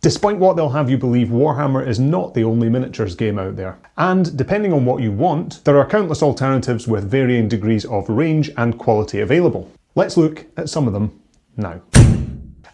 Despite what they'll have you believe, Warhammer is not the only miniatures game out there. And depending on what you want, there are countless alternatives with varying degrees of range and quality available. Let's look at some of them now.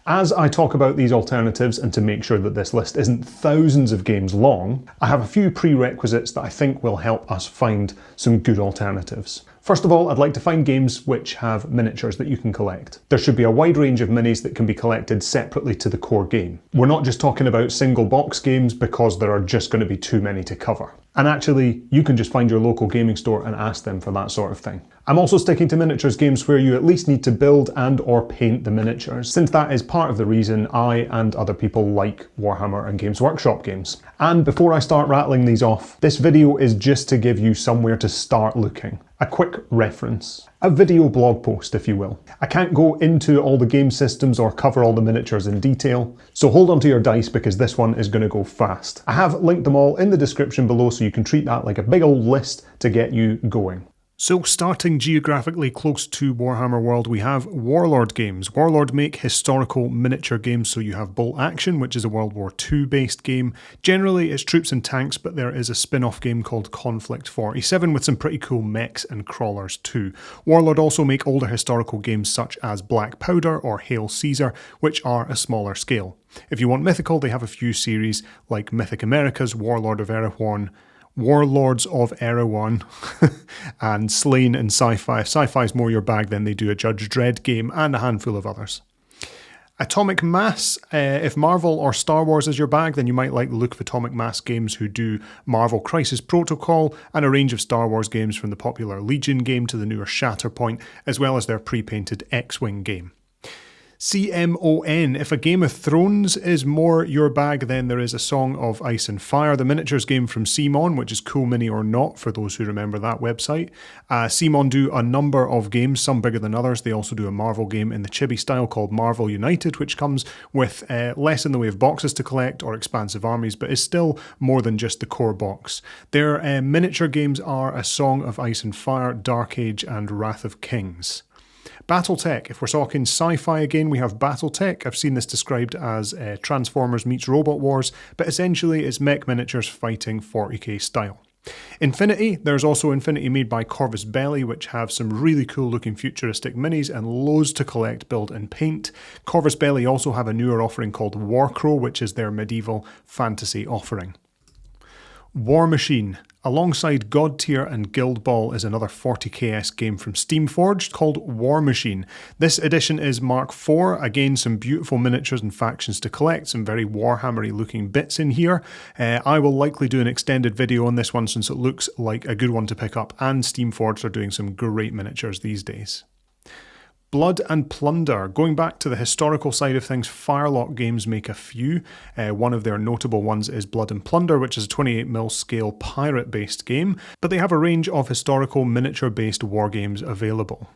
As I talk about these alternatives, and to make sure that this list isn't thousands of games long, I have a few prerequisites that I think will help us find some good alternatives. First of all, I'd like to find games which have miniatures that you can collect. There should be a wide range of minis that can be collected separately to the core game. We're not just talking about single box games because there are just going to be too many to cover. And actually, you can just find your local gaming store and ask them for that sort of thing. I'm also sticking to miniatures games where you at least need to build and or paint the miniatures, since that is part of the reason I and other people like Warhammer and Games Workshop games. And before I start rattling these off, this video is just to give you somewhere to start looking. A quick reference. A video blog post, if you will. I can't go into all the game systems or cover all the miniatures in detail, so hold on to your dice because this one is going to go fast. I have linked them all in the description below so you can treat that like a big old list to get you going. So starting geographically close to Warhammer World, we have Warlord games. Warlord make historical miniature games, so you have Bolt Action, which is a World War II based game. Generally it's troops and tanks, but there is a spin-off game called Conflict 47 with some pretty cool mechs and crawlers too. Warlord also make older historical games such as Black Powder or Hail Caesar, which are a smaller scale. If you want mythical, they have a few series like Mythic America's Warlords of Erewhon and Slain and Sci-Fi. If Sci-Fi is more your bag, then they do a Judge Dredd game and a handful of others. Atomic Mass, if Marvel or Star Wars is your bag, then you might like the look of Atomic Mass games, who do Marvel Crisis Protocol and a range of Star Wars games from the popular Legion game to the newer Shatterpoint, as well as their pre-painted X-Wing game. CMON, if a Game of Thrones is more your bag, then there is A Song of Ice and Fire, the miniatures game from CMON, which is Cool Mini or Not for those who remember that website. CMON do a number of games, some bigger than others. They also do a Marvel game in the chibi style called Marvel United, which comes with less in the way of boxes to collect or expansive armies, but is still more than just the core box. Their miniature games are A Song of Ice and Fire, Dark Age and Wrath of Kings. Battletech, if we're talking sci-fi again, we have Battletech. I've seen this described as Transformers meets Robot Wars, but essentially it's mech miniatures fighting 40k style. Infinity, there's also Infinity made by Corvus Belli, which have some really cool looking futuristic minis and loads to collect, build and paint. Corvus Belli also have a newer offering called Warcrow, which is their medieval fantasy offering. Warmachine, alongside God Tier and Guild Ball, is another 40k-esque game from Steamforged called Warmachine. This edition is Mark IV, again some beautiful miniatures and factions to collect, some very Warhammery looking bits in here. I will likely do an extended video on this one since it looks like a good one to pick up, and Steamforged are doing some great miniatures these days. Blood and Plunder. Going back to the historical side of things, Firelock Games make a few. One of their notable ones is Blood and Plunder, which is a 28mm scale pirate-based game, but they have a range of historical miniature-based war games available.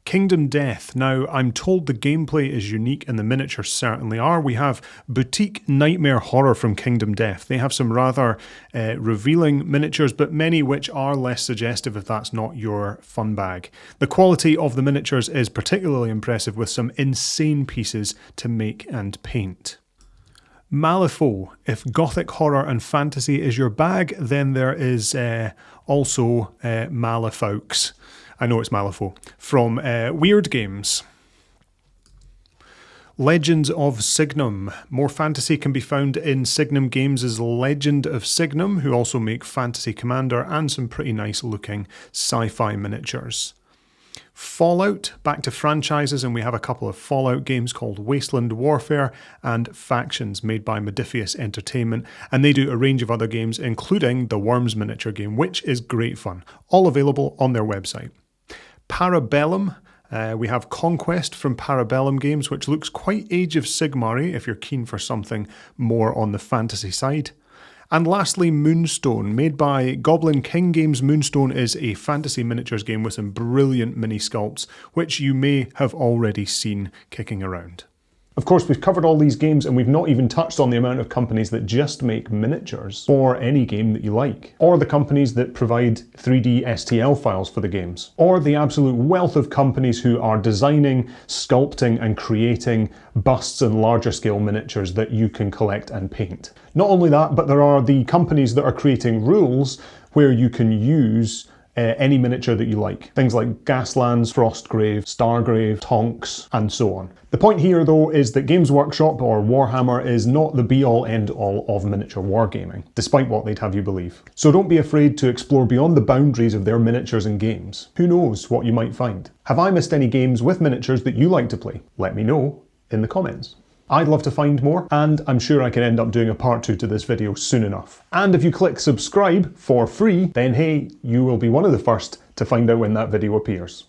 Kingdom Death. Now, I'm told the gameplay is unique and the miniatures certainly are. We have Boutique Nightmare Horror from Kingdom Death. They have some rather revealing miniatures, but many which are less suggestive if that's not your fun bag. The quality of the miniatures is particularly impressive with some insane pieces to make and paint. Malifaux. If gothic horror and fantasy is your bag, then there is also Malifaux. I know it's Malifaux, from Weird Games. Legends of Signum. More fantasy can be found in Signum Games' Legend of Signum, who also make Fantasy Commander and some pretty nice looking sci-fi miniatures. Fallout, back to franchises, and we have a couple of Fallout games called Wasteland Warfare and Factions, made by Modiphius Entertainment, and they do a range of other games, including the Worms miniature game, which is great fun. All available on their website. Bellum. We have Conquest from Bellum Games, which looks quite Age of Sigmar-y if you're keen for something more on the fantasy side. And lastly, Moonstone, made by Goblin King Games. Moonstone is a fantasy miniatures game with some brilliant mini sculpts, which you may have already seen kicking around. Of course, we've covered all these games and we've not even touched on the amount of companies that just make miniatures for any game that you like, or the companies that provide 3D STL files for the games, or the absolute wealth of companies who are designing, sculpting and creating busts and larger scale miniatures that you can collect and paint. Not only that, but there are the companies that are creating rules where you can use any miniature that you like. Things like Gaslands, Frostgrave, Stargrave, Tonks, and so on. The point here though is that Games Workshop or Warhammer is not the be-all end-all of miniature wargaming, despite what they'd have you believe. So don't be afraid to explore beyond the boundaries of their miniatures and games. Who knows what you might find? Have I missed any games with miniatures that you like to play? Let me know in the comments. I'd love to find more, and I'm sure I can end up doing a part 2 to this video soon enough. And if you click subscribe for free, then hey, you will be one of the first to find out when that video appears.